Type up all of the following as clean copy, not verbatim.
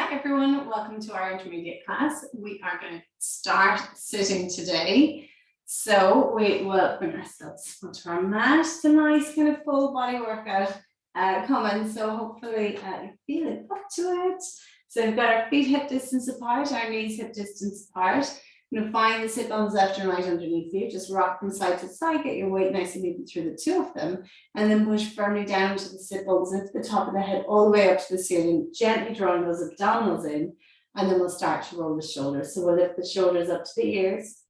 Hi everyone, welcome to our intermediate class. We are going to start sitting today. So we will bring ourselves onto our mat. It's a nice kind of full body workout coming. So hopefully you feel it up to it. So we've got our feet hip distance apart, our knees hip distance apart. You're going to find the sit bones left and right underneath you. Just rock from side to side, get your weight nice and even through the two of them, and then push firmly down to the sit bones into the top of the head, all the way up to the ceiling, gently drawing those abdominals in, and then we'll start to roll the shoulders. So we'll lift the shoulders up to the ears,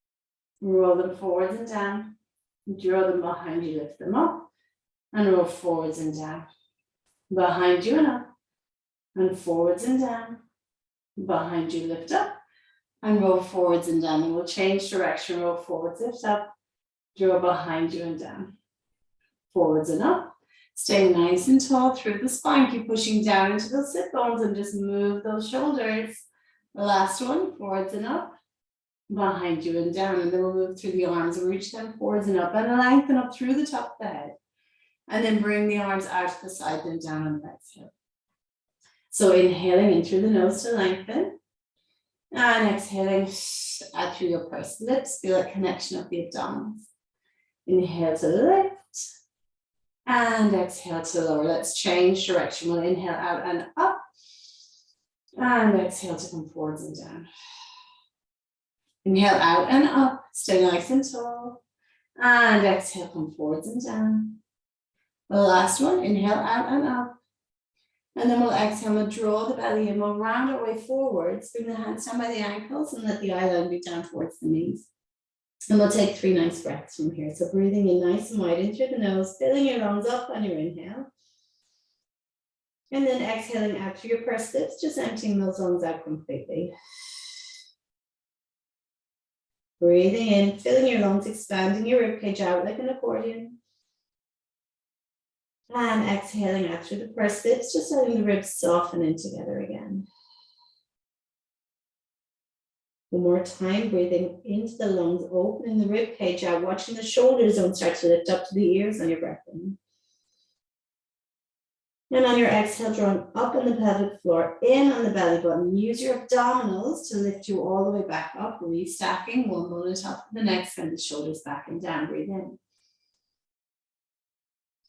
roll them forwards and down, draw them behind you, lift them up, and roll forwards and down, behind you and up, and forwards and down, behind you, lift up, and roll forwards and down. And we'll change direction, roll forwards, lift up, draw behind you and down, forwards and up. Stay nice and tall through the spine. Keep pushing down into those sit bones and just move those shoulders. The last one, forwards and up, behind you and down. And then we'll move through the arms and reach them forwards and up, and lengthen up through the top of the head. And then bring the arms out to the side, then down on the exhale. So inhaling in through the nose to lengthen. And exhaling out through your pursed lips, feel a connection of the abdominals. Inhale to lift, and exhale to lower. Let's change direction. We'll inhale out and up, and exhale to come forwards and down. Inhale out and up, stay nice and tall, and exhale, come forwards and down. The last one, inhale out and up. And then we'll exhale, we'll draw the belly in, we'll round our way forwards, bring the hands down by the ankles and let the eye line be down towards the knees. And we'll take 3 nice breaths from here. So breathing in nice and wide in through the nose, filling your lungs up on your inhale. And then exhaling out through your pursed lips, just emptying those lungs out completely. Breathing in, filling your lungs, expanding your ribcage out like an accordion. And exhaling out through the pursed lips, just letting the ribs soften in together again. One more time, breathing into the lungs, opening the rib cage out, watching the shoulder zone start to lift up to the ears on your breath in. And on your exhale, drawing up on the pelvic floor, in on the belly button. Use your abdominals to lift you all the way back up, restacking one bone on top of the next, and the shoulders back and down. Breathe in.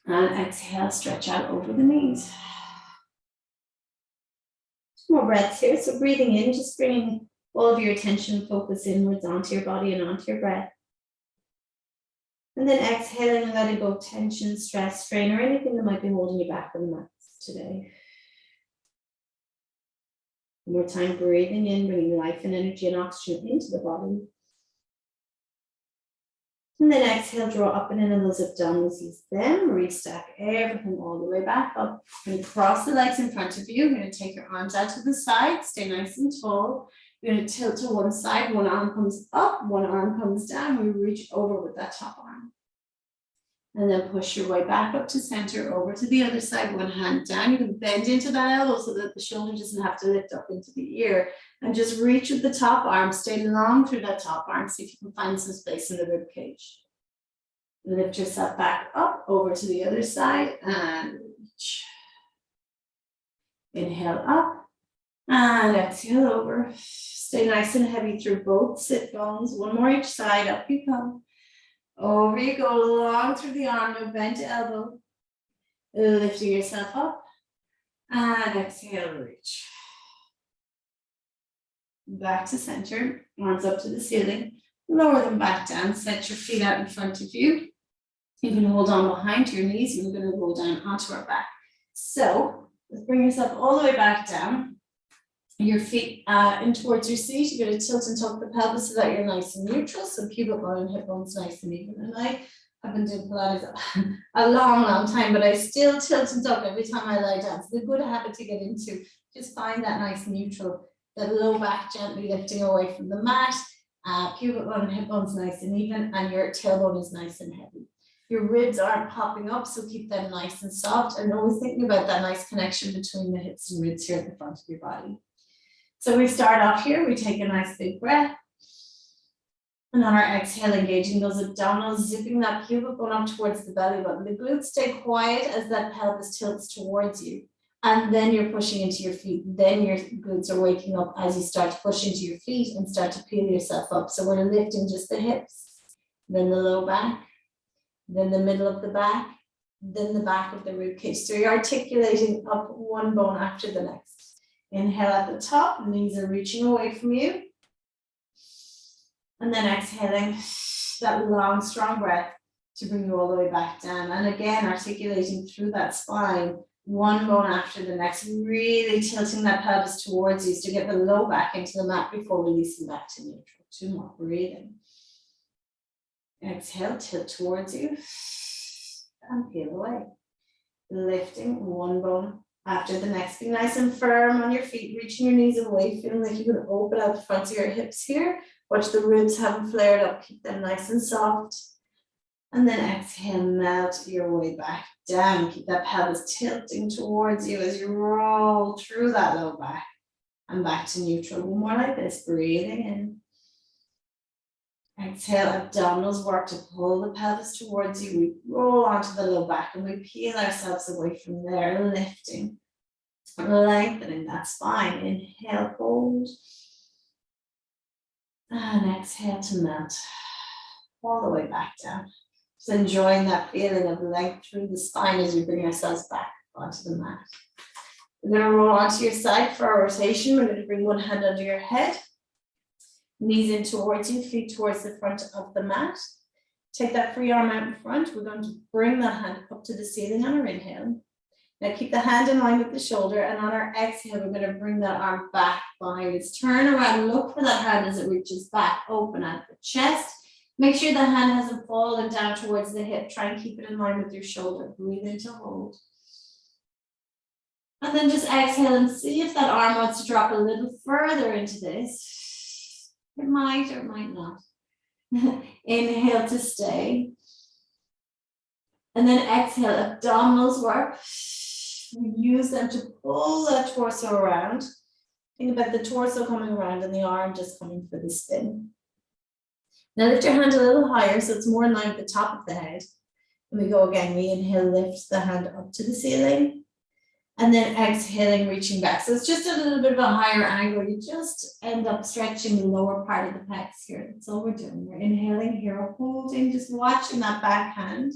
And exhale, stretch out over the knees. 2 more breaths here. So breathing in, just bringing all of your attention, focus inwards onto your body and onto your breath. And then exhaling and letting go of tension, stress, strain, or anything that might be holding you back from the mats today. One more time, breathing in, bringing life and energy and oxygen into the body. And then exhale, draw up and in on those abdominals, use them, restack everything all the way back up. You're going to cross the legs in front of you. You're going to take your arms out to the side, stay nice and tall. You're going to tilt to one side, one arm comes up, one arm comes down. We reach over with that top arm. And then push your way back up to center, over to the other side, one hand down. You can bend into that elbow so that the shoulder doesn't have to lift up into the ear. And just reach with the top arm, stay long through that top arm. See if you can find some space in the rib cage. Lift yourself back up, over to the other side, and reach. Inhale up, and exhale over. Stay nice and heavy through both sit bones. One more each side, up you come. Over you go, long through the arm, no bent elbow. Lifting yourself up, and exhale, reach. Back to center, arms up to the ceiling. Lower them back down, set your feet out in front of you. You can hold on behind your knees, and we're going to roll down onto our back. So let's bring yourself all the way back down. Your feet in towards your seat. You're going to tilt and tuck the pelvis so that you're nice and neutral. So pubic bone and hip bones nice and even. And I have been doing Pilates a long time, but I still tilt and tuck every time I lie down. It's a good habit to get into. Just find that nice and neutral, that low back gently lifting away from the mat. Pubic bone and hip bones nice and even, and your tailbone is nice and heavy. Your ribs aren't popping up, so keep them nice and soft, and always thinking about that nice connection between the hips and ribs here at the front of your body. So we start off here, we take a nice big breath. And on our exhale, engaging those abdominals, zipping that pubic bone up towards the belly button. The glutes stay quiet as that pelvis tilts towards you. And then you're pushing into your feet. Then your glutes are waking up as you start to push into your feet and start to peel yourself up. So we're lifting just the hips, then the low back, then the middle of the back, then the back of the rib cage. So you're articulating up one bone after the next. Inhale at the top, knees are reaching away from you. And then exhaling that long, strong breath to bring you all the way back down. And again, articulating through that spine, one bone after the next, really tilting that pelvis towards you to get the low back into the mat before releasing back to neutral. 2 more, breathing. Exhale, tilt towards you and peel away. Lifting one bone after the next. Be nice and firm on your feet, reaching your knees away, feeling like you can open out the fronts of your hips here. Watch the ribs haven't flared up, keep them nice and soft. And then exhale, melt your way back down. Keep that pelvis tilting towards you as you roll through that low back and back to neutral. One more like this, breathing in. Exhale, abdominals work to pull the pelvis towards you. We roll onto the low back and we peel ourselves away from there, lifting, lengthening that spine. Inhale, hold. And exhale to melt all the way back down. Just enjoying that feeling of length through the spine as we bring ourselves back onto the mat. We're going to roll onto your side for our rotation. We're going to bring one hand under your head, knees in towards you, feet towards the front of the mat. Take that free arm out in front. We're going to bring the hand up to the ceiling on our inhale. Now keep the hand in line with the shoulder, and on our exhale, we're going to bring that arm back behind us. Turn around, look for that hand as it reaches back, open at the chest. Make sure the hand hasn't fallen down towards the hip. Try and keep it in line with your shoulder. Breathe in to hold. And then just exhale and see if that arm wants to drop a little further into this. It might or it might not. Inhale to stay. And then exhale, abdominals work. We use them to pull that torso around. Think about the torso coming around and the arm just coming for the spin. Now lift your hand a little higher so it's more in line with the top of the head. And we go again, we inhale, lift the hand up to the ceiling. And then exhaling, reaching back. So it's just a little bit of a higher angle. You just end up stretching the lower part of the pecs here. That's all we're doing. We're inhaling here, holding, just watching that back hand.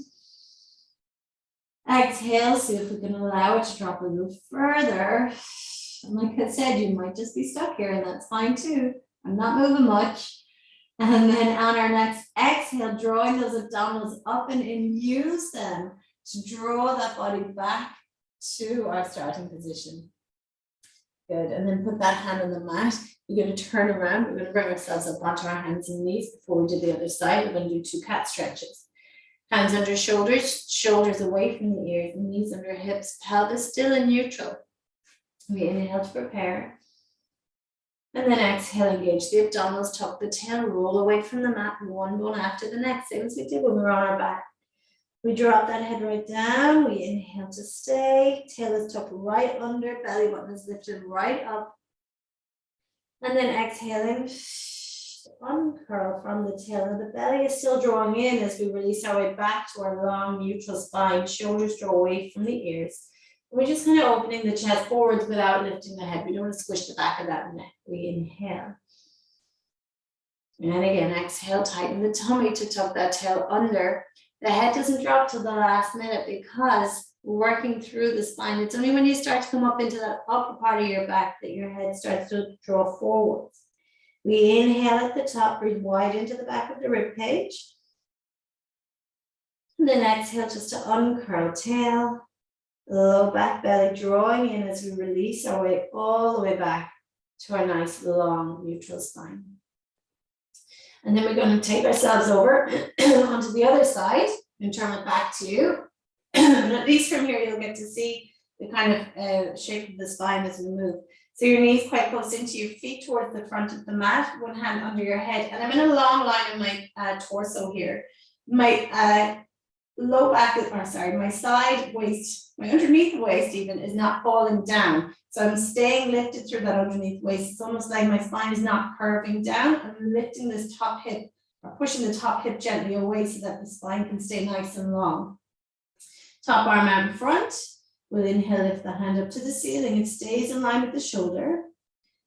Exhale, see if we can allow it to drop a little further. And like I said, you might just be stuck here, and that's fine too. I'm not moving much. And then on our next exhale, drawing those abdominals up and in, use them to draw that body back to our starting position. Good, and then put that hand on the mat. We're going to turn around. We're going to bring ourselves up onto our hands and knees before we do the other side. We're going to do 2 cat stretches. Hands under shoulders, shoulders away from the ears, knees under hips, pelvis still in neutral. We inhale to prepare. And then exhale, engage the abdominals, tuck the tail, roll away from the mat, one bone after the next, same as we did when we were on our back. We drop that head right down, we inhale to stay, tail is tucked right under, belly button is lifted right up. And then exhaling, uncurl from the tail, and the belly is still drawing in as we release our way back to our long neutral spine, shoulders draw away from the ears. We're just kind of opening the chest forwards without lifting the head. We don't want to squish the back of that neck. We inhale. And again, exhale, tighten the tummy to tuck that tail under. The head doesn't drop till the last minute because we're working through the spine. It's only when you start to come up into that upper part of your back that your head starts to draw forwards. We inhale at the top, breathe wide into the back of the rib cage. And then exhale just to uncurl tail. Low back belly drawing in as we release our way all the way back to our nice long neutral spine. And then we're going to take ourselves over onto the other side and turn it back to you. And at least from here, you'll get to see the kind of shape of the spine as we move. So your knees quite close into your feet towards the front of the mat, one hand under your head. And I'm in a long line in my torso here. My low back, or sorry, my side waist, my underneath waist even is not falling down. So I'm staying lifted through that underneath waist. It's almost like my spine is not curving down. I'm lifting this top hip or pushing the top hip gently away so that the spine can stay nice and long. Top arm out in front. We'll inhale, lift the hand up to the ceiling. It stays in line with the shoulder.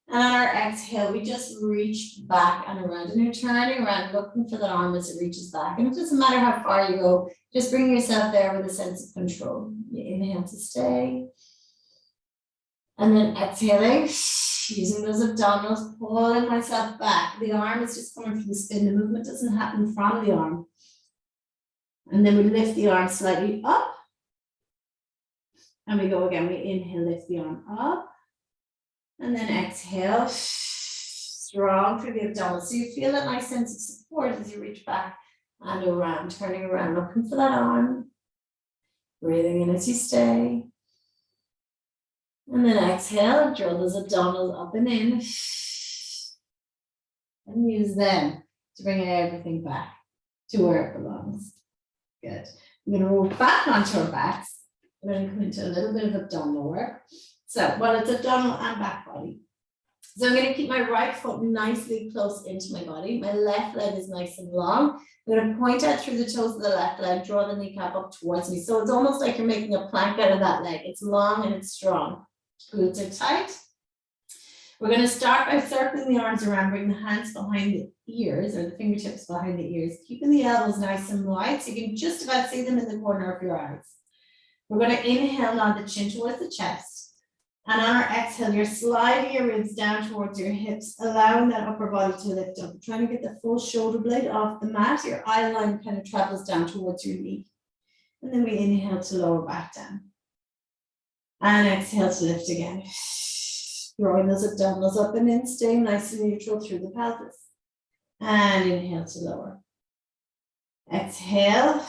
And on our exhale, we just reach back and around. And you're turning around, looking for the arm as it reaches back. And it doesn't matter how far you go, just bring yourself there with a sense of control. You inhale to stay. And then exhaling, using those abdominals, pulling myself back. The arm is just coming from the spin. The movement doesn't happen from the arm. And then we lift the arm slightly up. And we go again. We inhale, lift the arm up. And then exhale, strong through the abdominals. So you feel that nice sense of support as you reach back and around, turning around, looking for that arm. Breathing in as you stay. And then exhale, draw those abdominals up and in. And use them to bring everything back to where it belongs. Good. We're going to roll back onto our backs. We're going to come into a little bit of abdominal work. So, well, it's abdominal and back body. So I'm going to keep my right foot nicely close into my body. My left leg is nice and long. I'm going to point out through the toes of the left leg, draw the kneecap up towards me. So it's almost like you're making a plank out of that leg. It's long and it's strong. Glutes are tight. We're going to start by circling the arms around, bring the hands behind the ears or the fingertips behind the ears, keeping the elbows nice and wide so you can just about see them in the corner of your eyes. We're going to inhale, nod the chin towards the chest. And on our exhale, you're sliding your ribs down towards your hips, allowing that upper body to lift up. Trying to get the full shoulder blade off the mat. Your eye line kind of travels down towards your knee. And then we inhale to lower back down. And exhale to lift again. Drawing those abdominals up and in, staying nice and neutral through the pelvis. And inhale to lower. Exhale,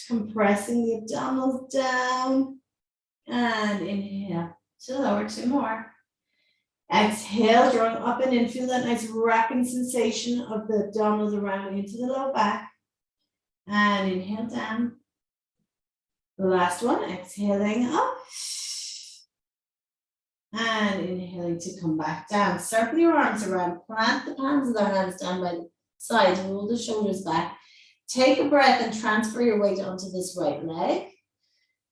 compressing the abdominals down. And inhale to lower, 2 more. Exhale, drawing up and in. Feel that nice wrapping sensation of the abdominals around into the low back. And inhale down. The last one, exhaling up. And inhaling to come back down. Circle your arms around. Plant the palms of the hands down by the sides. Roll the shoulders back. Take a breath and transfer your weight onto this right leg.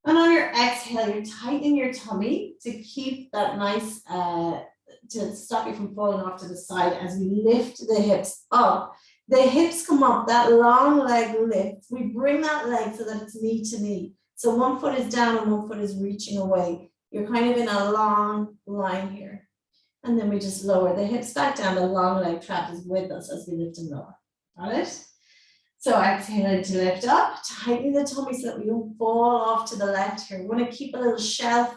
And on your exhale, you're tightening your tummy to keep that nice, to stop you from falling off to the side as we lift the hips up. The hips come up, that long leg lifts. We bring that leg so that it's knee to knee. So one foot is down and one foot is reaching away. You're kind of in a long line here. And then we just lower the hips back down. The long leg travels with us as we lift and lower. Got it? So exhaling to lift up, tightening the tummy so that we don't fall off to the left here. We want to keep a little shelf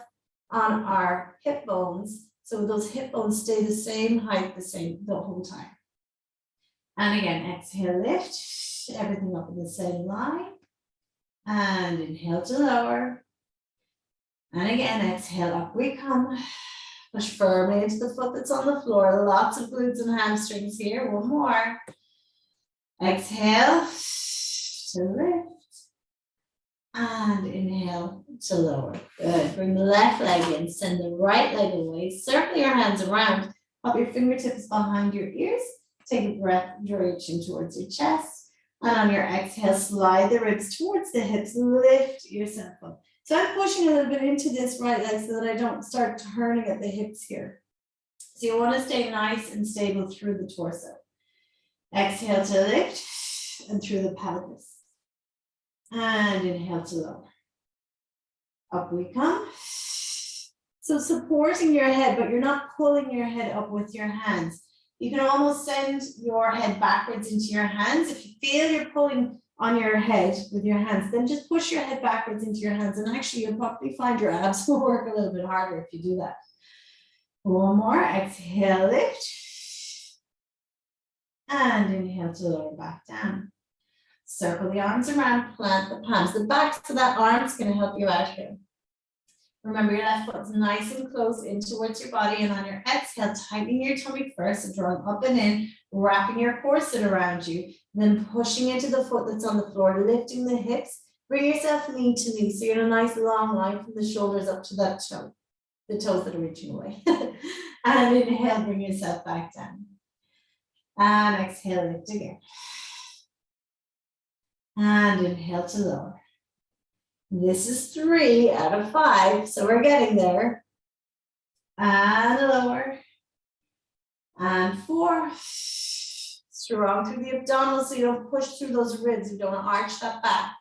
on our hip bones. So those hip bones stay the same height, the whole time. And again, exhale, lift, everything up in the same line. And inhale to lower. And again, exhale, up we come. Push firmly into the foot that's on the floor. Lots of glutes and hamstrings here. 1 more. Exhale to lift. And inhale to lower. Good. Bring the left leg in. Send the right leg away. Circle your hands around. Pop your fingertips behind your ears. Take a breath, draw your chin towards your chest. And on your exhale, slide the ribs towards the hips. Lift yourself up. So I'm pushing a little bit into this right leg so that I don't start turning at the hips here. So you want to stay nice and stable through the torso. Exhale to lift and through the pelvis. And inhale to lower. Up we come. So supporting your head, but you're not pulling your head up with your hands. You can almost send your head backwards into your hands. If you feel you're pulling on your head with your hands, then just push your head backwards into your hands. And actually, you'll probably find your abs will work a little bit harder if you do that. 1 more. Exhale, lift. And inhale to lower back down. Circle the arms around, plant the palms. The backs of that arm is going to help you out here. Remember, your left foot's nice and close in towards your body. And on your exhale, tightening your tummy first and drawing up and in, wrapping your corset around you. Then pushing into the foot that's on the floor, lifting the hips. Bring yourself knee to knee. So you're in a nice long line from the shoulders up to that toe, the toes that are reaching away. And inhale, bring yourself back down. And exhale, lift again. And inhale to lower. This is 3 out of 5, so we're getting there. And lower. And 4. Strong through the abdominals so you don't push through those ribs. You don't arch that back.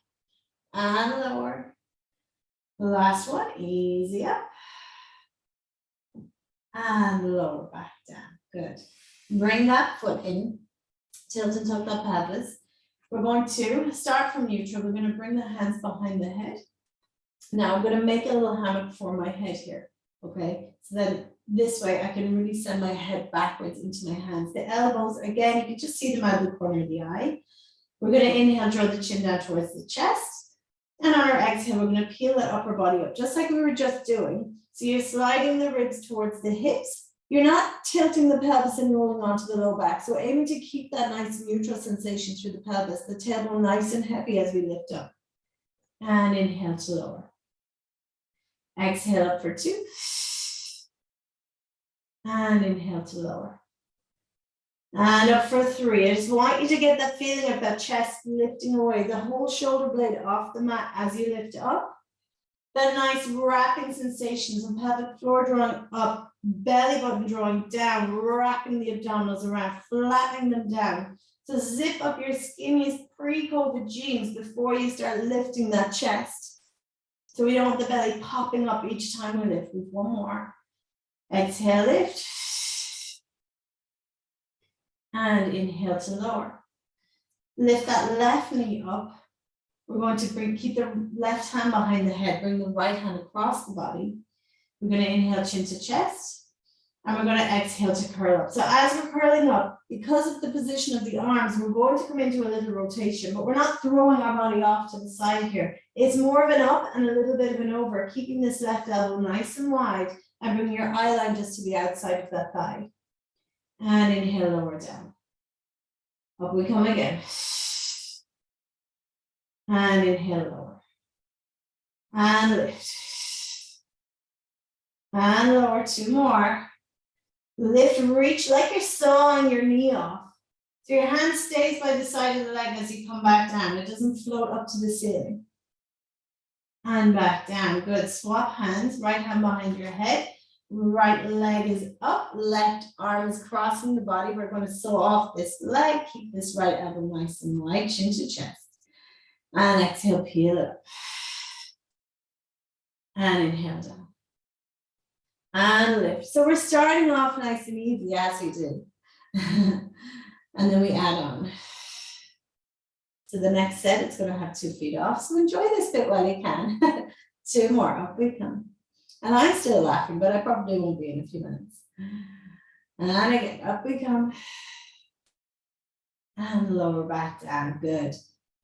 And lower. The last one, easy up. And lower back down. Good. Bring that foot in. Tilt and tuck that pelvis. We're going to start from neutral. We're going to bring the hands behind the head. Now I'm going to make a little hammock for my head here. Okay. So then this way I can really send my head backwards into my hands. The elbows, again, you can just see them out of the corner of the eye. We're going to inhale, draw the chin down towards the chest. And on our exhale, we're going to peel that upper body up, just like we were just doing. So you're sliding the ribs towards the hips. You're not tilting the pelvis and rolling onto the low back. So aiming to keep that nice neutral sensation through the pelvis, the tailbone nice and heavy as we lift up. And inhale to lower. Exhale up for 2. And inhale to lower. And up for 3. I just want you to get that feeling of that chest lifting away, the whole shoulder blade off the mat as you lift up. That nice wrapping sensations and pelvic floor drawing up, belly button drawing down, wrapping the abdominals around, flattening them down. So zip up your skinniest pre-COVID jeans before you start lifting that chest. So we don't want the belly popping up each time we lift. With one more. Exhale, lift. And inhale to lower. Lift that left knee up. We're going to keep the left hand behind the head, bring the right hand across the body. We're going to inhale chin to chest, and we're going to exhale to curl up. So as we're curling up, because of the position of the arms, we're going to come into a little rotation, but we're not throwing our body off to the side here. It's more of an up and a little bit of an over, keeping this left elbow nice and wide, and bring your eye line just to the outside of that thigh. And inhale, lower down. Up we come again. And inhale, lower. And lift. And lower, 2 more. Lift, reach like you're sawing your knee off. So your hand stays by the side of the leg as you come back down. It doesn't float up to the ceiling. And back down. Good. Swap hands. Right hand behind your head. Right leg is up. Left arm is crossing the body. We're going to sew off this leg. Keep this right elbow nice and wide. Chin to chest. And exhale, peel it up. And inhale down. And lift. So we're starting off nice and easy as we did. And then we add on. So the next set, it's going to have 2 feet off. So enjoy this bit while you can. 2 more, up we come. And I'm still laughing, but I probably won't be in a few minutes. And again, up we come. And lower back down, good.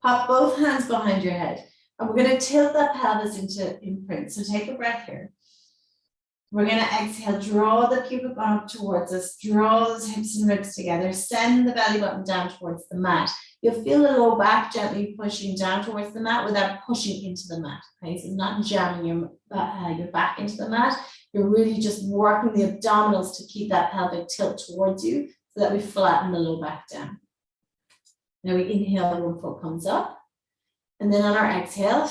Pop both hands behind your head. And we're going to tilt that pelvis into imprint. So take a breath here. We're going to exhale, draw the pubic bone up towards us, draw those hips and ribs together, send the belly button down towards the mat. You'll feel the low back gently pushing down towards the mat without pushing into the mat. Okay, so not jamming your back into the mat. You're really just working the abdominals to keep that pelvic tilt towards you so that we flatten the low back down. Now we inhale, one foot comes up. And then on our exhale,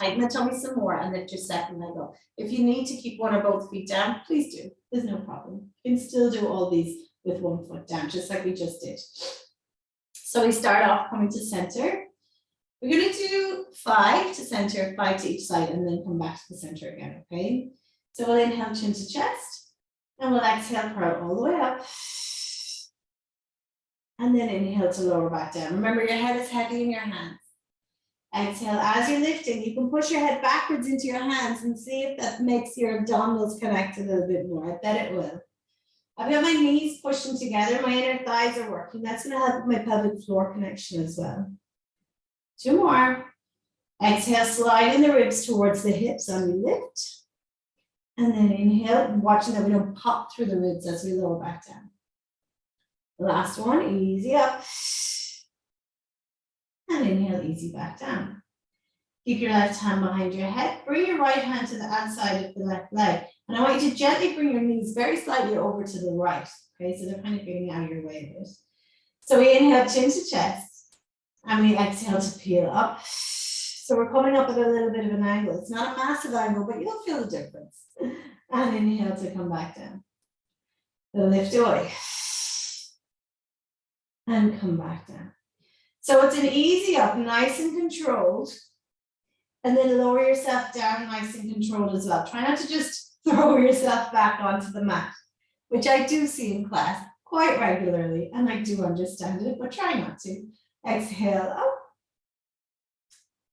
tighten the tummy some more and lift your second leg up. If you need to keep one or both feet down, please do. There's no problem. You can still do all these with 1 foot down, just like we just did. So we start off coming to center. We're going to do 5 to center, 5 to each side, and then come back to the center again, okay? So we'll inhale, chin to chest, and we'll exhale, curl all the way up. And then inhale to lower back down. Remember, your head is heavy in your hands. Exhale, as you're lifting, you can push your head backwards into your hands and see if that makes your abdominals connect a little bit more. I bet it will. I've got my knees pushing together, my inner thighs are working. That's going to help with my pelvic floor connection as well. 2 more. Exhale, sliding the ribs towards the hips and we lift. And then inhale, watching that we don't pop through the ribs as we lower back down. Last one, easy up. And inhale, easy back down. Keep your left hand behind your head. Bring your right hand to the outside of the left leg. And I want you to gently bring your knees very slightly over to the right. Okay, so they're kind of getting out of your way a bit. So we inhale, chin to chest. And we exhale to peel up. So we're coming up at a little bit of an angle. It's not a massive angle, but you'll feel the difference. And inhale to come back down. Then lift away. And come back down. So it's an easy up, nice and controlled. And then lower yourself down, nice and controlled as well. Try not to just throw yourself back onto the mat, which I do see in class quite regularly, and I do understand it, but try not to. Exhale up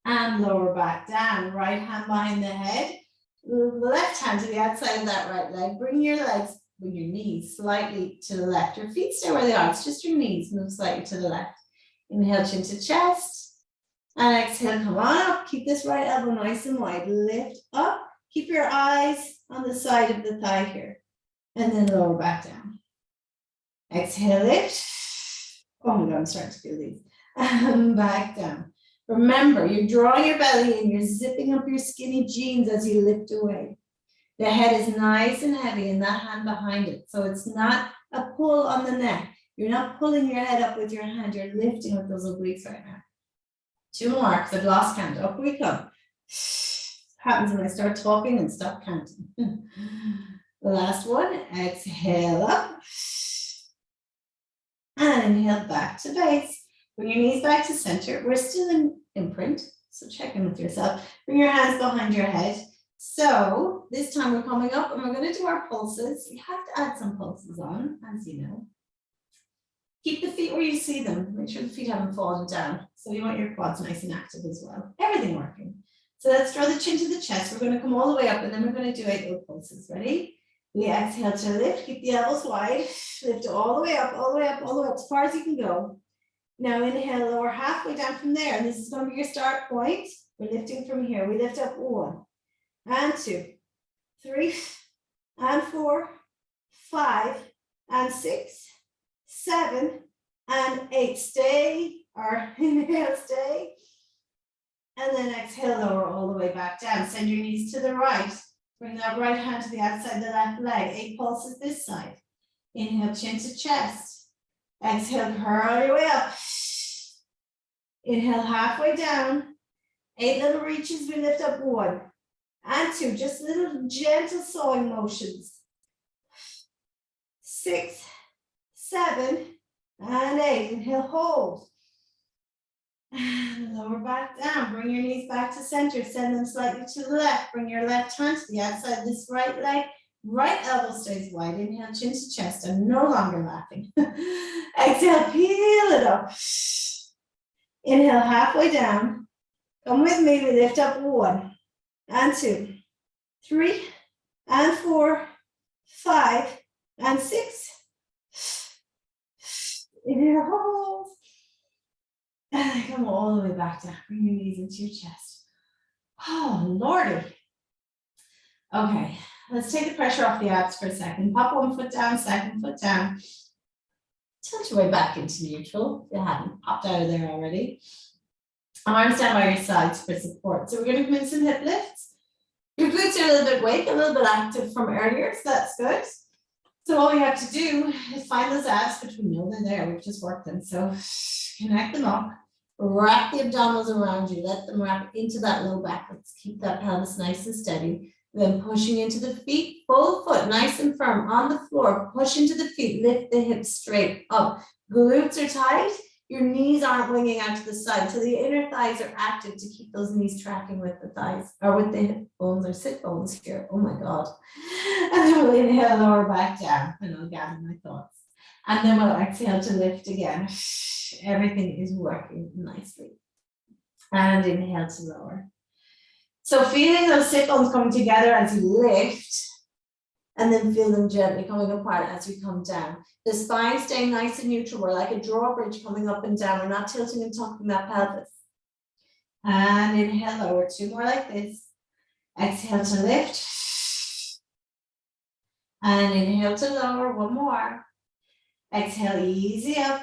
and lower back down. Right hand behind the head, left hand to the outside of that right leg. Bring your legs, bring your knees slightly to the left. Your feet stay where they are. It's just your knees move slightly to the left. Inhale, chin to chest. And exhale, come on up. Keep this right elbow nice and wide. Lift up. Keep your eyes on the side of the thigh here. And then lower back down. Exhale, lift. Oh my God, I'm starting to feel these. And back down. Remember, you're drawing your belly in. You're zipping up your skinny jeans as you lift away. The head is nice and heavy and that hand behind it. So it's not a pull on the neck. You're not pulling your head up with your hand. You're lifting with those obliques right now. 2 more, because I've lost count. Up we come. Happens when I start talking and stop counting. The last one, exhale up. And inhale back to base. Bring your knees back to center. We're still in imprint, so check in with yourself. Bring your hands behind your head. So this time we're coming up and we're going to do our pulses. We have to add some pulses on, as you know. Keep the feet where you see them. Make sure the feet haven't fallen down. So you want your quads nice and active as well. Everything working. So let's draw the chin to the chest. We're going to come all the way up and then we're going to do 8 little pulses. Ready? We exhale to lift. Keep the elbows wide. Lift all the way up, all the way up, all the way up, as far as you can go. Now inhale, lower halfway down from there. And this is going to be your start point. We're lifting from here. We lift up 1 and 2, 3 and 4, 5 and 6. 7 and 8. Stay or inhale, stay. And then exhale, lower all the way back down. Send your knees to the right. Bring that right hand to the outside of the left leg. 8 pulses this side. Inhale, chin to chest. Exhale, curl your way up. Inhale, halfway down. 8 little reaches. We lift up 1 and 2. Just little gentle sawing motions. 6, 7 and 8. Inhale, hold. And lower back down. Bring your knees back to center. Send them slightly to the left. Bring your left hand to the outside of this right leg. Right elbow stays wide. Inhale, chin to chest. I'm no longer laughing. Exhale, peel it up. Inhale, halfway down. Come with me. We lift up 1 and 2, 3 and 4, 5 and 6. Inhale, hold. And then come all the way back down. Bring your knees into your chest. Oh, Lordy. Okay, let's take the pressure off the abs for a second. Pop 1 foot down, second foot down. Tilt your way back into neutral if you haven't popped out of there already. Arms down by your sides for support. So we're going to come in some hip lifts. Your glutes are a little bit awake, a little bit active from earlier, so that's good. So all we have to do is find those abs, which we know they're there, we've just worked them. So connect them up, wrap the abdominals around you, let them wrap into that low back. Let's keep that pelvis nice and steady. Then pushing into the feet, full foot, nice and firm on the floor. Push into the feet, lift the hips straight up. Glutes are tight. Your knees aren't winging out to the side. So the inner thighs are active to keep those knees tracking with the thighs or with the hip bones or sit bones here. Oh my God. And then we'll inhale, lower back down, and I'll gather my thoughts. And then we'll exhale to lift again. Everything is working nicely. And inhale to lower. So feeling those sit bones coming together as you lift, and then feel them gently coming apart as we come down. The spine staying nice and neutral. We're like a drawbridge coming up and down. We're not tilting and tucking that pelvis. And inhale, lower. 2 more like this. Exhale to lift. And inhale to lower. 1 more. Exhale, easy up.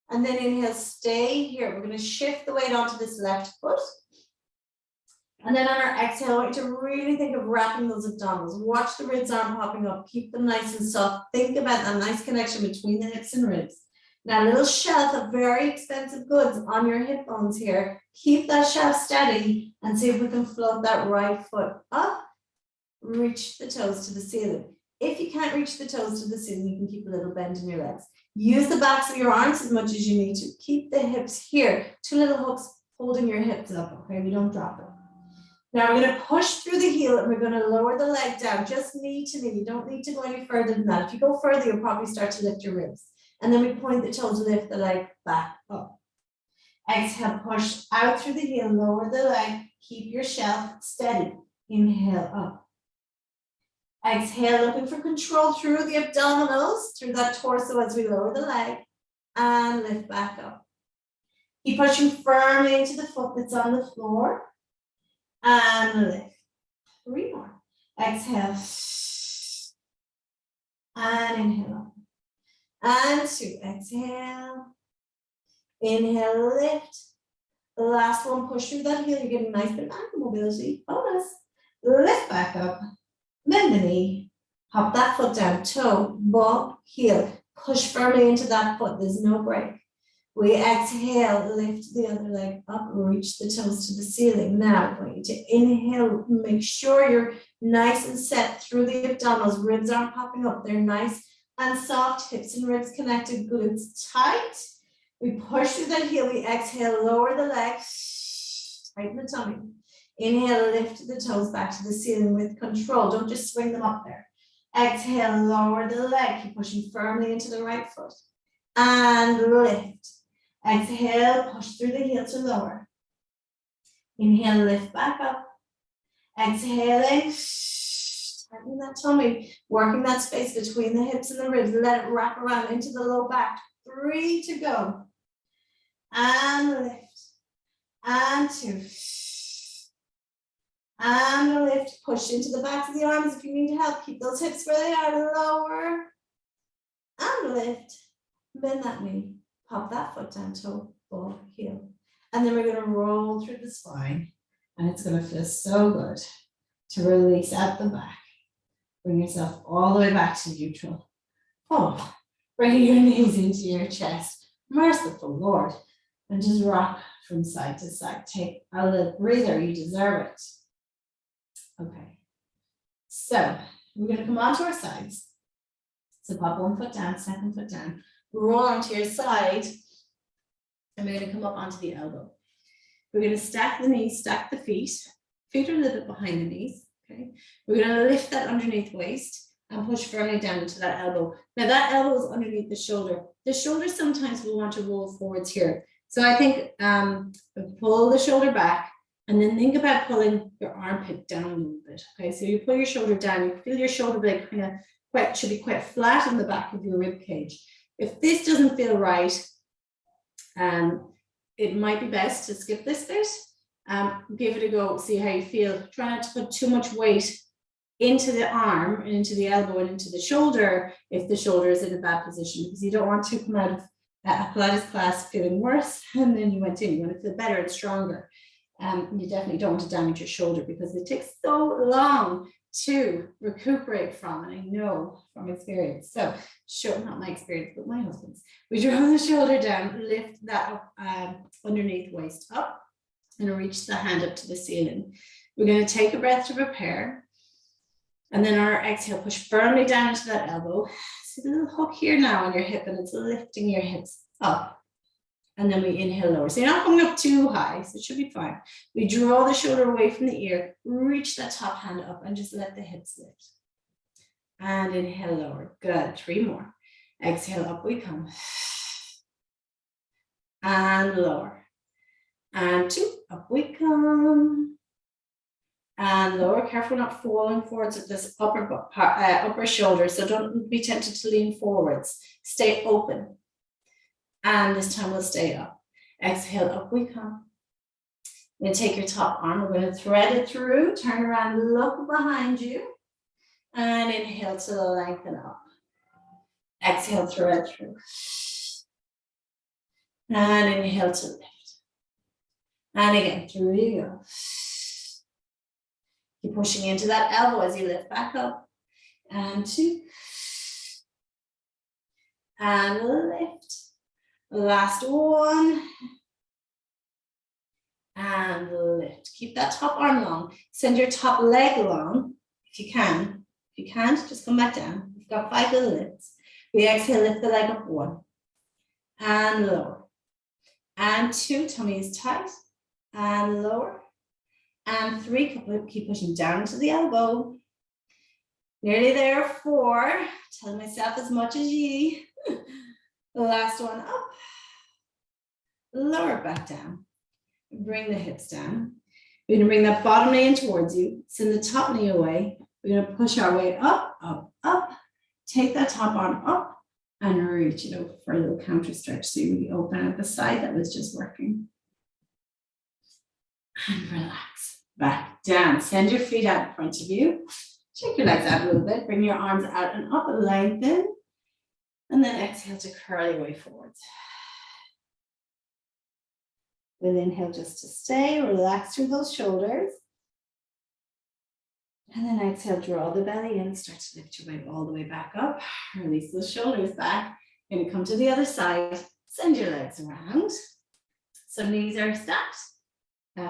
And then inhale, stay here. We're going to shift the weight onto this left foot. And then on our exhale, I want you to really think of wrapping those abdominals. Watch the ribs arm popping up. Keep them nice and soft. Think about that nice connection between the hips and ribs. Now, a little shelf of very expensive goods on your hip bones here. Keep that shelf steady and see if we can float that right foot up. Reach the toes to the ceiling. If you can't reach the toes to the ceiling, you can keep a little bend in your legs. Use the backs of your arms as much as you need to. Keep the hips here. 2 little hooks holding your hips up, okay? We don't drop it. Now we're going to push through the heel and we're going to lower the leg down, just knee to knee. You don't need to go any further than that. If you go further, you'll probably start to lift your ribs. And then we point the toes, lift the leg back up. Exhale, push out through the heel, lower the leg, keep your shelf steady. Inhale up. Exhale, looking for control through the abdominals, through that torso as we lower the leg, and lift back up. Keep pushing firmly into the foot that's on the floor, and lift. 3 more. Exhale, and inhale up. And 2, exhale, inhale, lift. The last one, push through that heel, you're getting nice bit of ankle mobility. Bonus. Lift back up, bend the knee, hop that foot down, toe, ball, heel. Push firmly into that foot, there's no break. We exhale, lift the other leg up, reach the toes to the ceiling. Now we're going to inhale, make sure you're nice and set through the abdominals. Ribs aren't popping up, they're nice and soft, hips and ribs connected, glutes tight. We push through that heel, we exhale, lower the leg, tighten the tummy. Inhale, lift the toes back to the ceiling with control. Don't just swing them up there. Exhale, lower the leg, keep pushing firmly into the right foot. And lift. Exhale, push through the heel to lower. Inhale, lift back up. Exhaling, tighten that tummy, working that space between the hips and the ribs. Let it wrap around into the low back. 3 to go. And lift. And 2. And lift. Push into the backs of the arms if you need help. Keep those hips where they are. Lower. And lift. Bend that knee. Pop that foot down, toe, ball, heel. And then we're going to roll through the spine. And it's going to feel so good to release out the back. Bring yourself all the way back to neutral. Oh, bring your knees into your chest. Merciful Lord. And just rock from side to side. Take a little breather. You deserve it. Okay. So we're going to come onto our sides. So pop one foot down, second foot down. Roll onto your side. And we're going to come up onto the elbow. We're going to stack the knees, stack the feet. Feet are a little bit behind the knees. Okay. We're going to lift that underneath waist and push firmly down into that elbow. Now that elbow is underneath the shoulder. The shoulder sometimes will want to roll forwards here. So I think pull the shoulder back and then think about pulling your armpit down a little bit. Okay, so you pull your shoulder down, you feel your shoulder blade kind of quite, should be quite flat in the back of your rib cage. If this doesn't feel right, it might be best to skip this bit. Give it a go, see how you feel. Try not to put too much weight into the arm and into the elbow and into the shoulder if the shoulder is in a bad position, because you don't want to come out of a Pilates class feeling worse and then you went in. You want to feel better and stronger. You definitely don't want to damage your shoulder because it takes so long to recuperate from, and I know from experience. So, not my experience, but my husband's. We draw the shoulder down, lift that up underneath waist up, and reach the hand up to the ceiling. We're going to take a breath to prepare, and then our exhale, push firmly down into that elbow. See the little hook here now on your hip, and it's lifting your hips up. And then we inhale lower. So you're not coming up too high, so it should be fine. We draw the shoulder away from the ear, reach that top hand up, and just let the hips lift. And inhale lower. Good. 3 more. Exhale, up we come. And lower. And 2, up we come. And lower. Careful not falling forwards at this upper shoulder, so don't be tempted to lean forwards. Stay open. And this time we'll stay up. Exhale, up we come. Then take your top arm. We're going to thread it through. Turn around, look behind you. And inhale to lengthen up. Exhale, thread through. And inhale to lift. And again, through you go. Keep pushing into that elbow as you lift back up. And 2. And lift. Last one. And lift. Keep that top arm long. Send your top leg long if you can. If you can't, just come back down. You've got 5 little lifts. We exhale, lift the leg up 1. And lower. And 2, tummy is tight. And lower. And 3, keep pushing down to the elbow. Nearly there, 4. Tell myself as much as ye. The last one up. Lower back down. Bring the hips down. We're going to bring that bottom knee in towards you. Send the top knee away. We're going to push our way up, up, up. Take that top arm up and reach it over for a little counter stretch. So you really open at the side that was just working. And relax. Back down. Send your feet out in front of you. Shake your legs out a little bit. Bring your arms out and up and lengthen. And then exhale to curl your way forwards. We'll inhale just to stay, relax through those shoulders. And then exhale, draw the belly in, start to lift your way all the way back up. Release those shoulders back. You're going to come to the other side, send your legs around. So knees are stacked,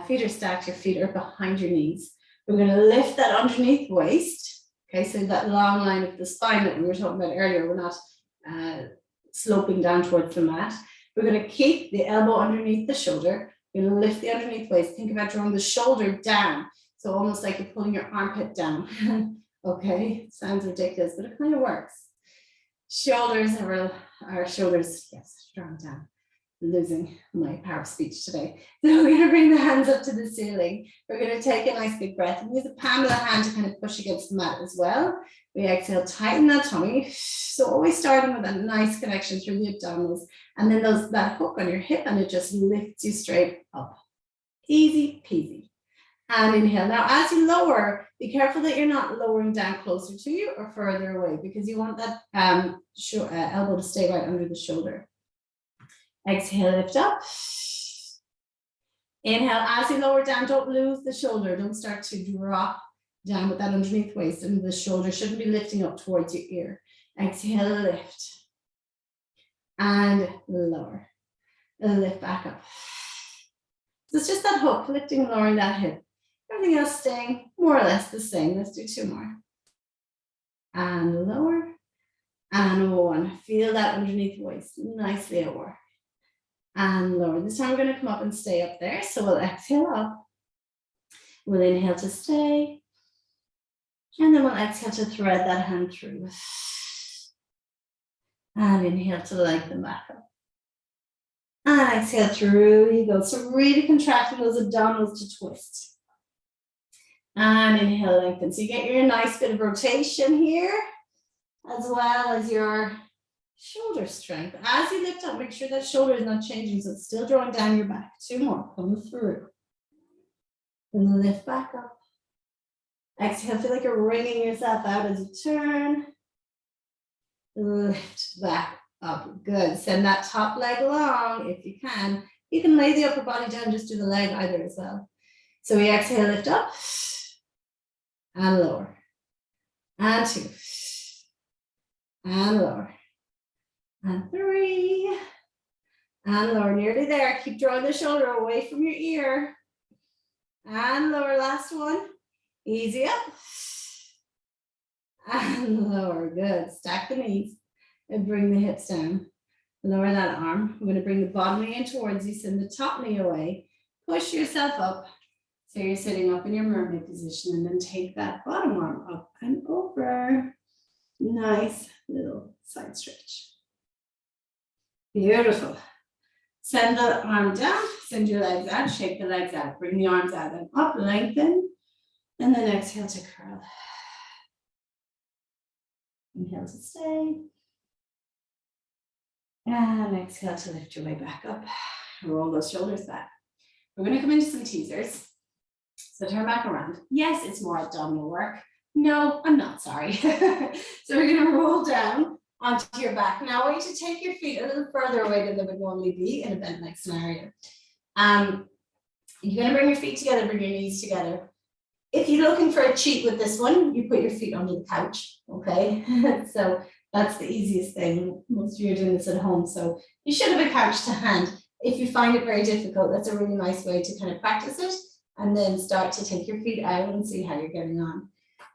feet are stacked, your feet are behind your knees. We're going to lift that underneath waist. Okay, so that long line of the spine that we were talking about earlier, we're not sloping down towards the mat. We're going to keep the elbow underneath the shoulder. We're going to lift the underneath waist. Think about drawing the shoulder down. So almost like you're pulling your armpit down. Okay, sounds ridiculous, but it kind of works. Shoulders are shoulders, yes, drawn down. Losing my power of speech today. So we're going to bring the hands up to the ceiling. We're going to take a nice big breath and use the palm of the hand to kind of push against the mat as well. We exhale, tighten that tummy. So always starting with a nice connection through the abdominals, and then that hook on your hip, and it just lifts you straight up. Easy peasy. And inhale. Now, as you lower, be careful that you're not lowering down closer to you or further away, because you want that elbow to stay right under the shoulder. Exhale, lift up. Inhale, as you lower down, don't lose the shoulder. Don't start to drop down with that underneath waist, and the shoulder shouldn't be lifting up towards your ear. Exhale, lift. And lower. Lift back up. So it's just that hook, lifting and lowering that hip. Everything else staying more or less the same. Let's do 2 more. And lower. And 1. Feel that underneath waist. Nicely at work. And lower. This time we're going to come up and stay up there. So we'll exhale up. We'll inhale to stay. And then we'll exhale to thread that hand through. And inhale to lengthen back up. And exhale, through you go. So really contracting those abdominals to twist. And inhale, lengthen. So you get your nice bit of rotation here, as well as your shoulder strength. As you lift up, make sure that shoulder is not changing, so it's still drawing down your back. 2 more, come through. And lift back up. Exhale, feel like you're wringing yourself out as you turn. Lift back up, good. Send that top leg long if you can. You can lay the upper body down, just do the leg either as well. So we exhale, lift up. And lower. And 2. And lower. And 3. And lower, nearly there. Keep drawing the shoulder away from your ear. And lower, last one. Easy up. And lower, good. Stack the knees and bring the hips down. Lower that arm. I'm going to bring the bottom knee in towards you, send the top knee away. Push yourself up. So you're sitting up in your mermaid position, and then take that bottom arm up and over. Nice little side stretch. Beautiful. Send the arm down, send your legs out, shake the legs out, bring the arms out and up, lengthen, and then exhale to curl. Inhale to stay. And exhale to lift your way back up. Roll those shoulders back. We're going to come into some teasers. So turn back around. Yes, it's more abdominal work. No, I'm not sorry. So we're going to roll down onto your back. Now I want you to take your feet a little further away than they would normally be in a bent leg scenario. You're going to bring your feet together, bring your knees together. If you're looking for a cheat with this one, you put your feet under the couch, okay? So That's the easiest thing. Most of you are doing this at home, so you should have a couch to hand. If you find it very difficult, that's a really nice way to kind of practice it and then start to take your feet out and see how you're getting on.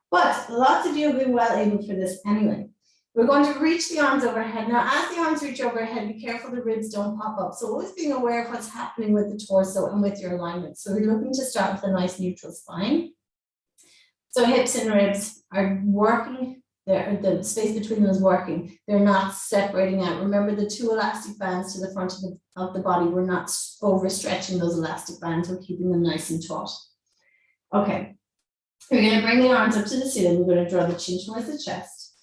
But lots of you will be well able for this anyway. We're going to reach the arms overhead. Now, as the arms reach overhead, be careful the ribs don't pop up. So always being aware of what's happening with the torso and with your alignment. So we're looking to start with a nice neutral spine. So hips and ribs are working, the space between those working. They're not separating out. Remember the two elastic bands to the front of the body. We're not overstretching those elastic bands. We're keeping them nice and taut. Okay. We're going to bring the arms up to the ceiling. We're going to draw the chin towards the chest.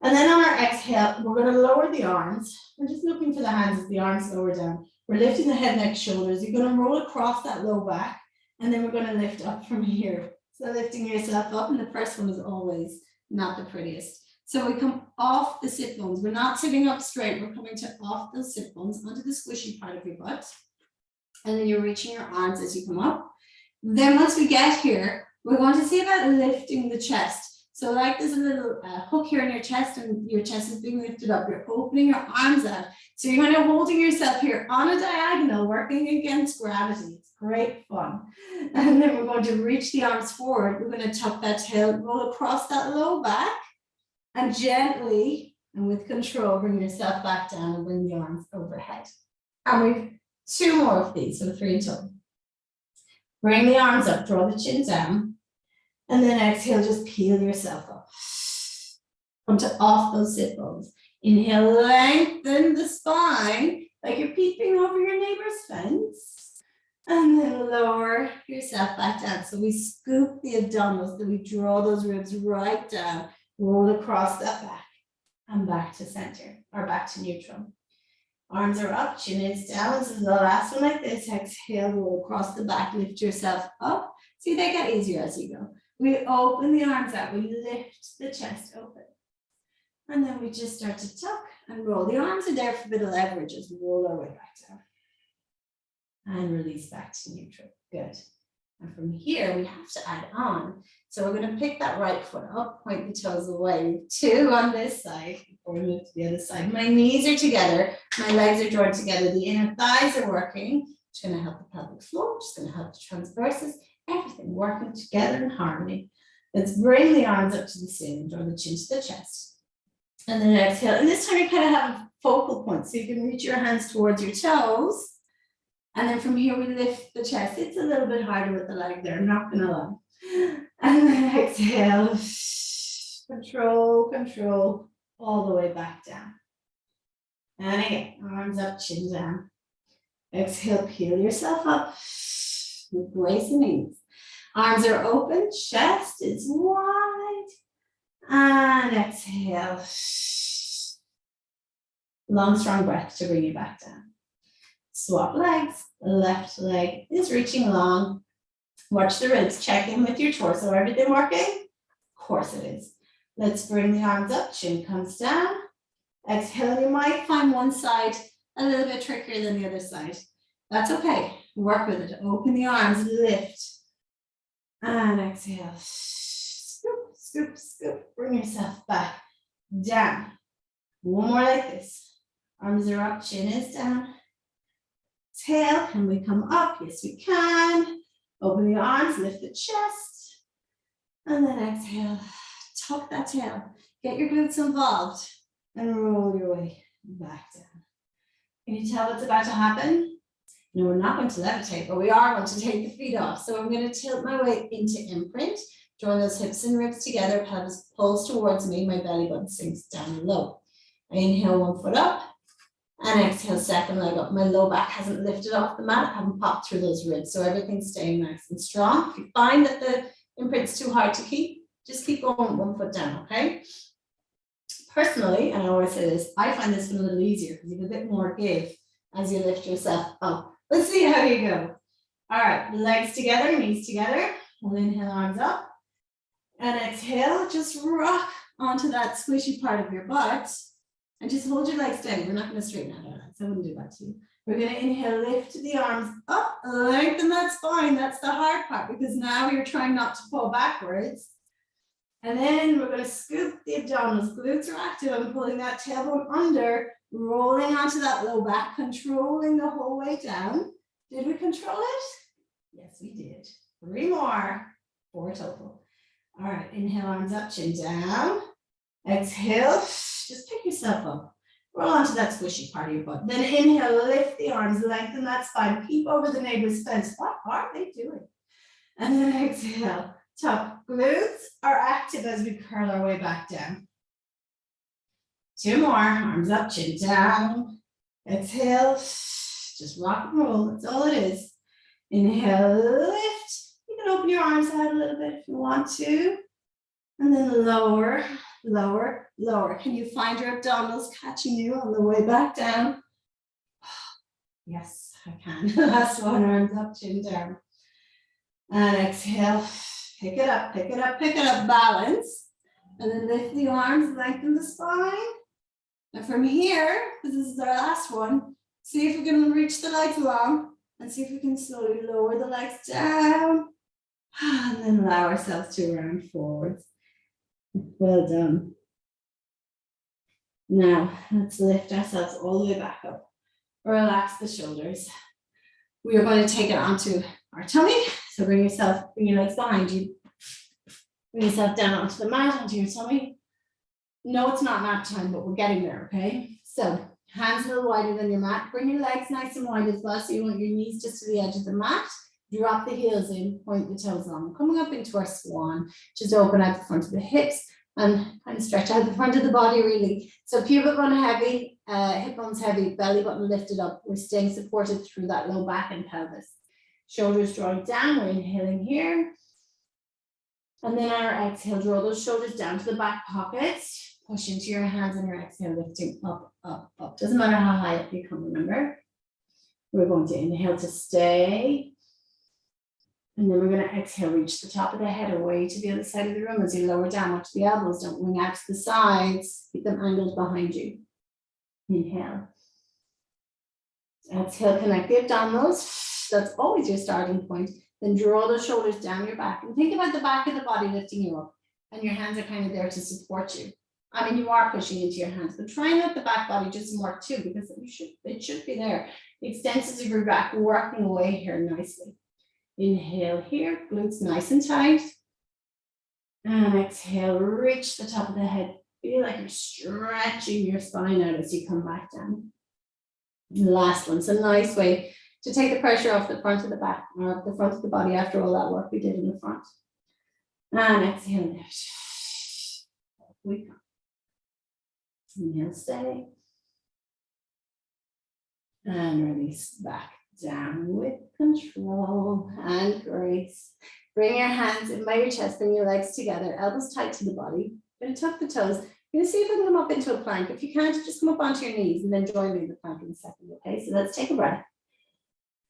And then on our exhale, we're going to lower the arms. We're just looking for the hands as the arms lower down. We're lifting the head, neck, shoulders. You're going to roll across that low back, and then we're going to lift up from here. So lifting yourself up, and the first one is always not the prettiest. So we come off the sit bones. We're not sitting up straight. We're coming to off those sit bones onto the squishy part of your butt. And then you're reaching your arms as you come up. Then once we get here, we're going to see about lifting the chest. So like there's a little hook here in your chest and your chest is being lifted up. You're opening your arms out. So you're kind of holding yourself here on a diagonal, working against gravity. It's great fun. And then we're going to reach the arms forward. We're going to tuck that tail, roll across that low back, and gently and with control, bring yourself back down and bring the arms overhead. And we've 2 more of these, so 3 in total. Bring the arms up, draw the chin down. And then exhale, just peel yourself up. Come to off those sit bones. Inhale, lengthen the spine like you're peeping over your neighbor's fence. And then lower yourself back down. So we scoop the abdominals, then we draw those ribs right down, roll across that back and back to center or back to neutral. Arms are up, chin is down. This is the last one like this. Exhale, roll across the back, lift yourself up. See, they get easier as you go. We open the arms out, we lift the chest open. And then we just start to tuck and roll. The arms are there for a bit of leverage as we roll our way back down. And release back to neutral. Good. And from here, we have to add on. So we're going to pick that right foot up, point the toes away. 2 on this side before we move to the other side. My knees are together. My legs are drawn together. The inner thighs are working. It's going to help the pelvic floor. It's going to help the transverses. Everything working together in harmony. Let's bring the arms up to the ceiling, draw the chin to the chest. And then exhale. And this time you kind of have focal points. So you can reach your hands towards your toes. And then from here we lift the chest. It's a little bit harder with the leg there, I'm not gonna lie. And then exhale. Control, control, all the way back down. And again, arms up, chin down. Exhale, peel yourself up. With grace and ease. Arms are open, chest is wide. And exhale. Long, strong breath to bring you back down. Swap legs. Left leg is reaching long. Watch the ribs. Check in with your torso. Everything working? Of course it is. Let's bring the arms up. Chin comes down. Exhale. You might find one side a little bit trickier than the other side. That's okay. Work with it. Open the arms, lift. And exhale. Scoop, scoop, scoop. Bring yourself back down. One more like this. Arms are up, chin is down. Exhale. Can we come up? Yes, we can. Open the arms, lift the chest. And then exhale. Tuck that tail. Get your glutes involved. And roll your way back down. Can you tell what's about to happen? No, we're not going to levitate, but we are going to take the feet off. So I'm going to tilt my weight into imprint, drawing those hips and ribs together, pelvis pulls towards me, my belly button sinks down low. I inhale 1 foot up and exhale second leg up. My low back hasn't lifted off the mat, I haven't popped through those ribs, so everything's staying nice and strong. If you find that the imprint's too hard to keep, just keep going 1 foot down, okay? Personally, and I always say this, I find this one a little easier because you have a bit more give as you lift yourself up. Let's see how you go. All right, legs together, knees together. We'll inhale, arms up. And exhale, just rock onto that squishy part of your butt. And just hold your legs steady. We're not going to straighten out our legs. I wouldn't do that to you. We're going to inhale, lift the arms up, lengthen that spine. That's the hard part because now you're trying not to fall backwards. And then we're going to scoop the abdominals. Glutes are active. I'm pulling that tailbone under, rolling onto that low back, controlling the whole way down. Did we control it? Yes, we did. 3 more. 4 total. All right, inhale, arms up, chin down. Exhale, just pick yourself up. Roll onto that squishy part of your butt. Then inhale, lift the arms, lengthen that spine, peep over the neighbor's fence. What are they doing? And then exhale, top glutes are active as we curl our way back down. 2 more, arms up, chin down. Exhale, just rock and roll, that's all it is. Inhale, lift. You can open your arms out a little bit if you want to. And then lower, lower, lower. Can you find your abdominals catching you on the way back down? Yes, I can. Last one, arms up, chin down. And exhale, pick it up, pick it up, pick it up, balance. And then lift the arms, lengthen the spine. And from here, because this is our last one, see if we can reach the legs along and see if we can slowly lower the legs down. And then allow ourselves to round forwards. Well done. Now, let's lift ourselves all the way back up. Relax the shoulders. We are going to take it onto our tummy. So bring your legs behind you. Bring yourself down onto the mat, onto your tummy. No, it's not nap time, but we're getting there, okay? So hands a little wider than your mat. Bring your legs nice and wide as well. So you want your knees just to the edge of the mat. Drop the heels in, point the toes on. Coming up into our swan. Just open out the front of the hips and kind of stretch out the front of the body really. So pubic bone heavy, hip bones heavy, belly button lifted up. We're staying supported through that low back and pelvis. Shoulders drawing down, we're inhaling here. And then on our exhale, draw those shoulders down to the back pockets. Push into your hands and your exhale, lifting up, up, up. Doesn't matter how high up you come, remember. We're going to inhale to stay. And then we're going to exhale, reach the top of the head away to the other side of the room as you lower down. Watch the elbows, don't wing out to the sides. Keep them angled behind you. Inhale. Exhale, connect the abdominals. That's always your starting point. Then draw the shoulders down your back. And think about the back of the body lifting you up. And your hands are kind of there to support you. I mean, you are pushing into your hands, but try and let the back body just work too, because it should be there. The extensions of your back working away here nicely. Inhale here, glutes nice and tight. And exhale, reach the top of the head. Feel like you're stretching your spine out as you come back down. And the last one's a nice way to take the pressure off the front of the back, or the front of the body after all that work we did in the front. And exhale, lift. Up we come. Inhale, stay. And release back down with control and grace. Bring your hands in by your chest, bring your legs together, elbows tight to the body. You're going to tuck the toes. You're going to see if we can come up into a plank. If you can't, just come up onto your knees and then join me in the plank in a second, okay? So let's take a breath.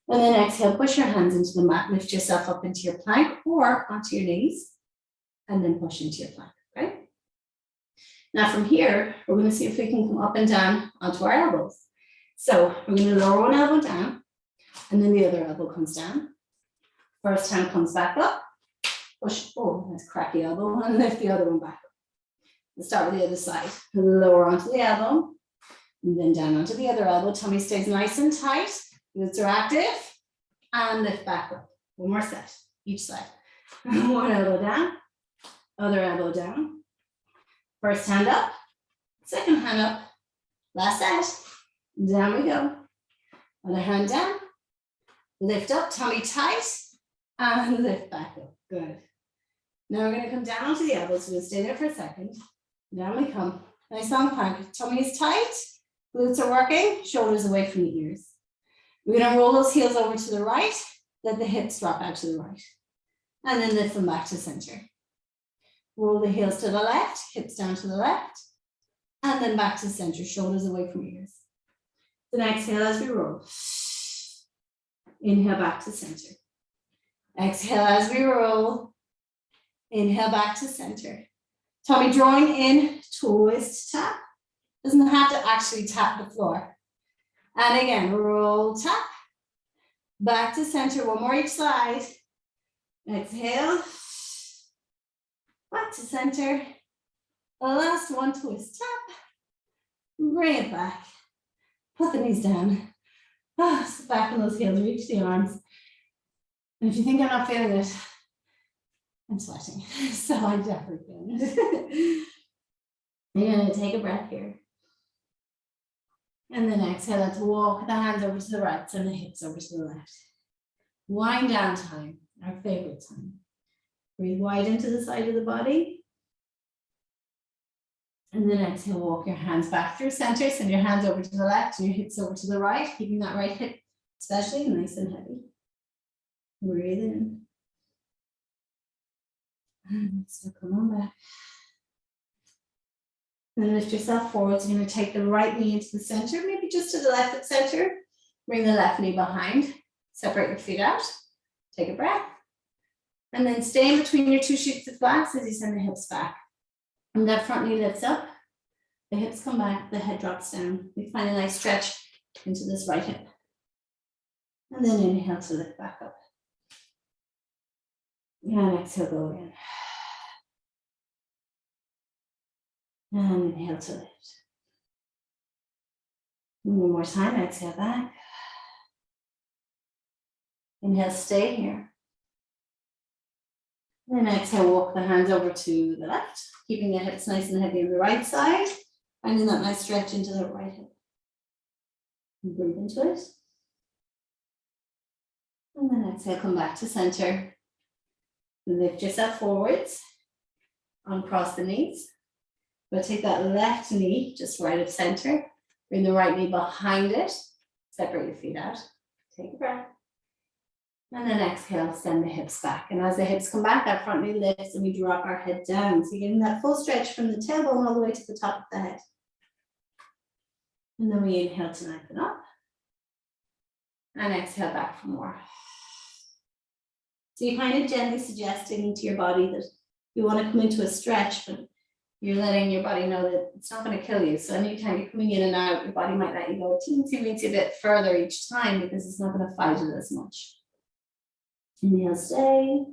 And then exhale, push your hands into the mat, lift yourself up into your plank or onto your knees, and then push into your plank, okay? Now from here, we're going to see if we can come up and down onto our elbows. So we're going to lower one elbow down, and then the other elbow comes down. First hand comes back up, push, oh, nice cracky elbow, and lift the other one back up. Let's start with the other side. Lower onto the elbow, and then down onto the other elbow. Tummy stays nice and tight, glutes are active, and lift back up. One more set, each side. One elbow down, other elbow down. First hand up, second hand up, last set. Down we go. Other hand down, lift up, tummy tight, and lift back up. Good. Now we're going to come down onto the elbows. We'll stay there for a second. Down we come. Nice long plank. Tummy is tight, glutes are working, shoulders away from the ears. We're going to roll those heels over to the right, let the hips drop out to the right, and then lift them back to center. Roll the heels to the left, hips down to the left, and then back to center, shoulders away from ears. Then exhale as we roll. Inhale back to center. Exhale as we roll. Inhale back to center. Tummy drawing in, twist, tap. Doesn't have to actually tap the floor. And again, roll, tap. Back to center, one more each side. Exhale. back to center. Last one, twist, tap. Bring it back. Put the knees down. Sit back on those heels, reach the arms. And if you think I'm not feeling it, I'm sweating. So I'm definitely feeling it. You're going to take a breath here. And then exhale, let's walk the hands over to the right and the hips over to the left. Wind down time, our favorite time. Breathe wide into the side of the body. And then exhale, walk your hands back through center, send your hands over to the left and your hips over to the right, keeping that right hip especially nice and heavy. Breathe in. So come on back. Then lift yourself forward. So you're going to take the right knee into the center, maybe just to the left of center. Bring the left knee behind. Separate your feet out. Take a breath. And then stay in between your two sheets of glass as you send the hips back. And that front knee lifts up. The hips come back, the head drops down. We find a nice stretch into this right hip. And then inhale to lift back up. And exhale, go in. And inhale to lift. One more time, exhale back. Inhale, stay here. Then exhale, walk the hands over to the left, keeping the hips nice and heavy on the right side, finding that nice stretch into the right hip. And breathe into it. And then exhale, come back to center. Lift yourself forwards, uncross the knees. But take that left knee just right of center. Bring the right knee behind it. Separate your feet out. Take a breath. And then exhale, send the hips back. And as the hips come back, that front knee lifts and we drop our head down. So you're getting that full stretch from the tailbone all the way to the top of the head. And then we inhale to lengthen up. And exhale back for more. So you're kind of gently suggesting to your body that you want to come into a stretch, but you're letting your body know that it's not going to kill you. So anytime you're coming in and out, your body might let you go teensy a bit further each time because it's not going to fight it as much. Inhale, stay.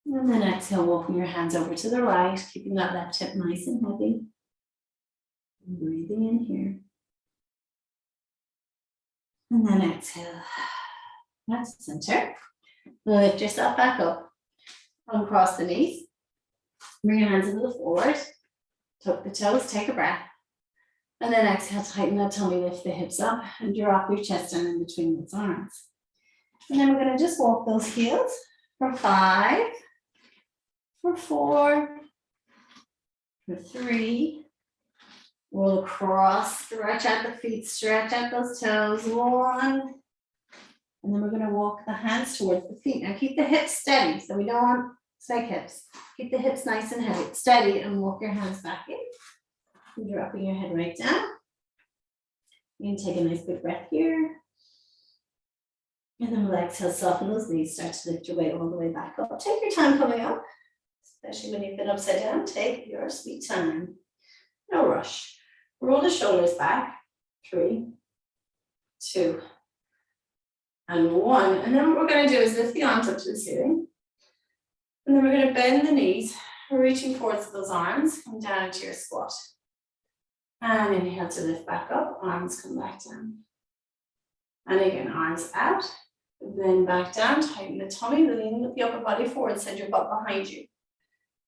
And then exhale, walking your hands over to the right, keeping that left hip nice and heavy. And breathing in here. And then exhale. That's center. Lift yourself back up. Uncross the knees. Bring your hands a little forward. Tuck the toes, take a breath. And then exhale, tighten that tummy, lift the hips up and drop your chest down in between those arms. And then we're going to just walk those heels for 5, for 4, for 3. Roll across, stretch out the feet, stretch out those toes. 1. And then we're going to walk the hands towards the feet. Now keep the hips steady, so we don't want snake hips. Keep the hips nice and heavy, steady, and walk your hands back in. And dropping your head right down. You can take a nice big breath here. And then we'll exhale, soften those knees, start to lift your weight all the way back up. Take your time coming up, especially when you've been upside down. Take your sweet time. No rush. Roll the shoulders back. 3, 2, and 1. And then what we're going to do is lift the arms up to the ceiling. And then we're going to bend the knees, reaching towards those arms, come down into your squat. And inhale to lift back up, arms come back down. And again, arms out, then back down, tighten the tummy, lean with the upper body forward, send your butt behind you.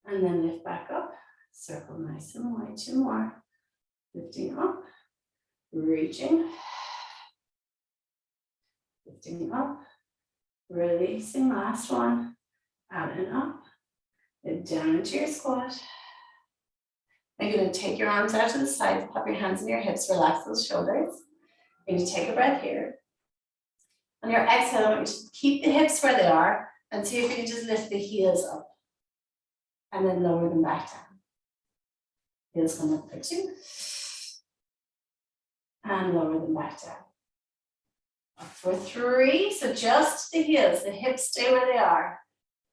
And then lift back up, circle nice and wide, 2 more. Lifting up, reaching, lifting up, releasing, last one, out and up, and down into your squat. You're going to take your arms out to the side, pop your hands in your hips, relax those shoulders. You're going to take a breath here. On your exhale, I want you to keep the hips where they are and see if you can just lift the heels up and then lower them back down. Heels come up for 2 and lower them back down. Up for 3, so just the heels, the hips stay where they are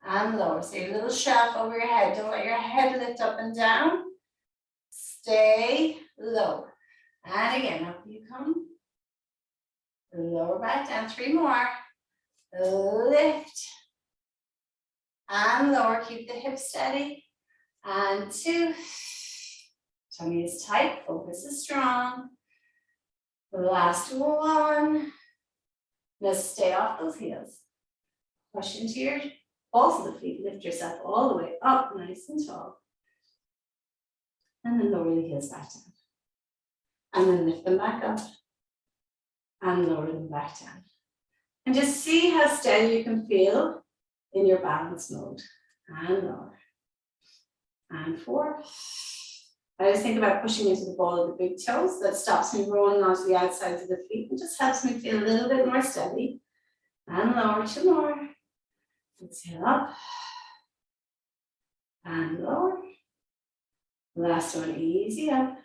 and lower. So your little shelf over your head, don't let your head lift up and down. Stay low. And again, up you come. Lower back down, 3 more. Lift. and lower, keep the hips steady, and 2, tummy is tight, focus is strong, last 1, now stay off those heels, push into your balls of the feet, lift yourself all the way up, nice and tall, and then lower the heels back down, and then lift them back up, and lower them back down, and just see how steady you can feel in your balance mode, and lower, and 4. I always think about pushing into the ball of the big toes. That stops me rolling onto the outsides of the feet and just helps me feel a little bit more steady. And lower, 2 more. Exhale up. And lower. Last one, easy up.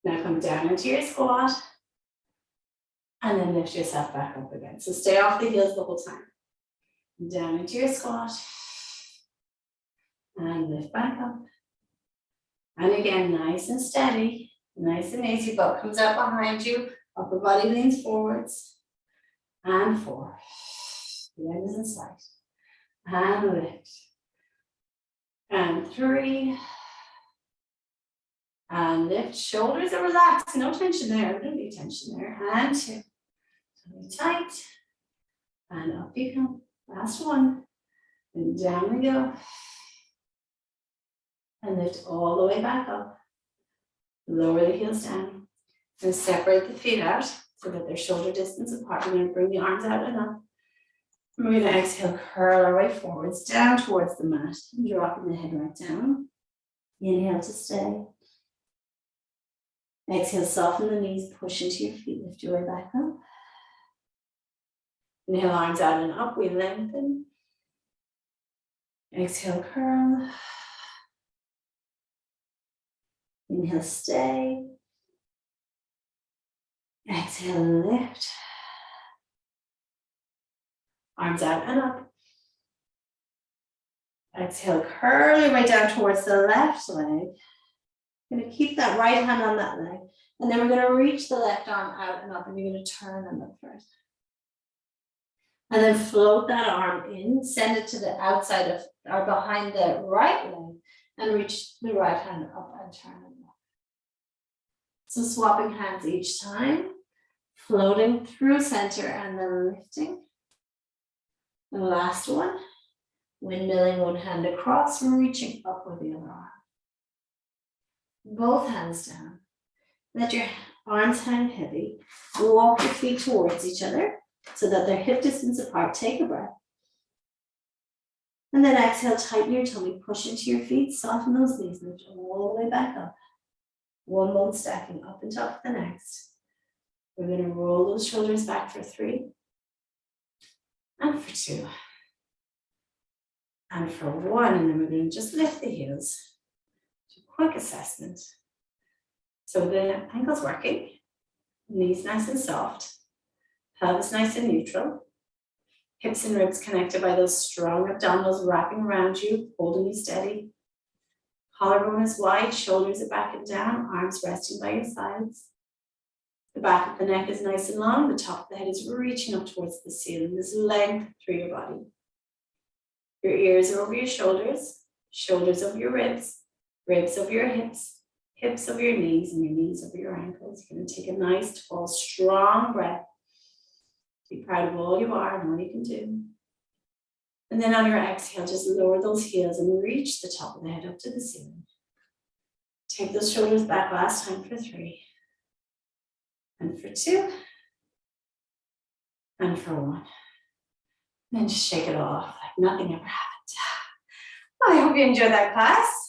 Now come down into your squat. And then lift yourself back up again. So stay off the heels the whole time. Down into your squat. And lift back up. And again, nice and steady, nice and easy. Butt comes out behind you, upper body leans forwards. And 4. The end is in sight. And lift. And 3. And lift. Shoulders are relaxed. No tension there. Don't be tension there. And 2. Tummy tight. And up you come. Last 1. And down we go. And lift all the way back up. Lower the heels down. And separate the feet out so that they're shoulder distance apart. We're going to bring the arms out and up. And we're going to exhale, curl our way forwards, down towards the mat. Dropping the head right down. Inhale to stay. Exhale, soften the knees, push into your feet, lift your way back up. Inhale, arms out and up, we lengthen. Exhale, curl. Inhale, stay. Exhale, lift. Arms out and up. Exhale, curl your way down towards the left leg. You're going to keep that right hand on that leg. And then we're going to reach the left arm out and up, and you're going to turn and look first. And then float that arm in, send it to the outside of or behind the right leg, and reach the right hand up and turn and look. So swapping hands each time, floating through center and then lifting. The last one, windmilling one hand across, reaching up with the other arm. Both hands down. Let your arms hang heavy. Walk your feet towards each other so that they're hip distance apart. Take a breath. And then exhale, tighten your tummy, push into your feet, soften those knees, lift all the way back up. One bone stacking up and top of the next. We're going to roll those shoulders back for 3. And for 2. And for 1. And then we're going to just lift the heels. Quick assessment. So the ankle's working, knees nice and soft, pelvis nice and neutral, hips and ribs connected by those strong abdominals wrapping around you, holding you steady. Collarbone is wide, shoulders are back and down, arms resting by your sides. The back of the neck is nice and long, the top of the head is reaching up towards the ceiling. There's length through your body. Your ears are over your shoulders, shoulders over your ribs. Ribs over your hips, hips over your knees, and your knees over your ankles. You're going to take a nice, tall, strong breath. Be proud of all you are and all you can do. And then on your exhale, just lower those heels and reach the top of the head up to the ceiling. Take those shoulders back last time for 3. And for 2. And for 1. And just shake it off like nothing ever happened. I hope you enjoyed that class.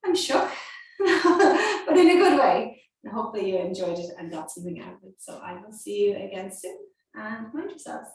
I'm shook, but in a good way. And hopefully you enjoyed it and got something out of it. So I will see you again soon, and mind yourselves.